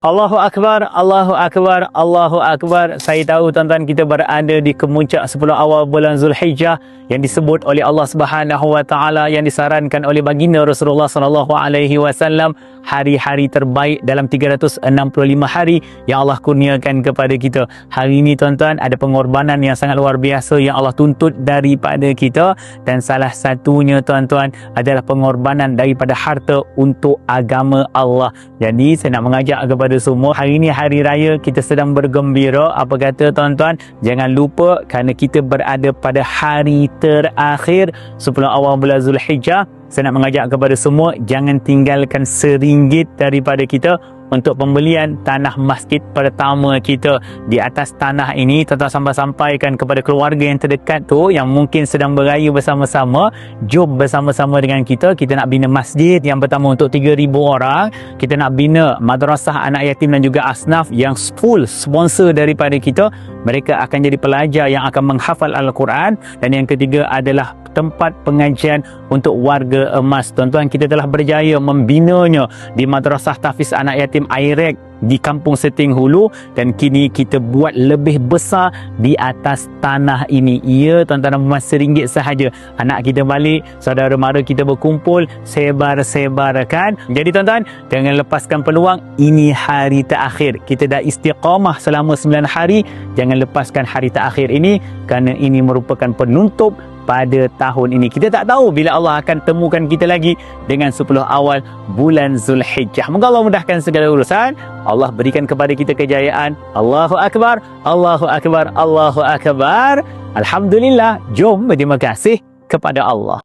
Allahu Akbar, Allahu Akbar, Allahu Akbar. Saya tahu tuan-tuan kita berada di kemuncak 10 awal bulan Zulhijjah yang disebut oleh Allah Subhanahu Wa Taala, yang disarankan oleh baginda Rasulullah Sallallahu Alaihi Wasallam, hari-hari terbaik dalam 365 hari yang Allah kurniakan kepada kita. Hari ini tuan-tuan ada pengorbanan yang sangat luar biasa yang Allah tuntut daripada kita, dan salah satunya tuan-tuan adalah pengorbanan daripada harta untuk agama Allah. Jadi saya nak mengajak kepada semua, hari ini hari raya, kita sedang bergembira. Apa kata tuan-tuan, jangan lupa kerana kita berada pada hari terakhir 10 awal bulan Zulhijjah. Saya nak mengajak kepada semua, jangan tinggalkan RM1 daripada kita untuk pembelian tanah masjid pertama kita. Di atas tanah ini tuan-tuan sampaikan kepada keluarga yang terdekat tu yang mungkin sedang beraya bersama-sama, jom bersama-sama dengan kita. Kita nak bina masjid yang pertama untuk 3,000 orang. Kita nak bina madrasah anak yatim dan juga asnaf yang full sponsor daripada kita. Mereka akan jadi pelajar yang akan menghafal Al-Quran. Dan yang ketiga adalah tempat pengajian untuk warga emas. Tuan-tuan, kita telah berjaya membinanya di Madrasah Tahfiz Anak Yatim Airek di Kampung Seting Hulu, dan kini kita buat lebih besar di atas tanah ini. Ya tuan-tuan, emas RM1 sahaja. Anak kita balik, saudara mara kita berkumpul, sebar-sebarkan. Jadi tuan-tuan, jangan lepaskan peluang. Ini hari terakhir. Kita dah istiqamah selama 9 hari. Jangan lepaskan hari terakhir ini, kerana ini merupakan penutup pada tahun ini. Kita tak tahu bila Allah akan temukan kita lagi dengan 10 awal bulan Zulhijjah. Moga Allah mudahkan segala urusan. Allah berikan kepada kita kejayaan. Allahu Akbar, Allahu Akbar, Allahu Akbar. Alhamdulillah. Jom berterima kasih kepada Allah.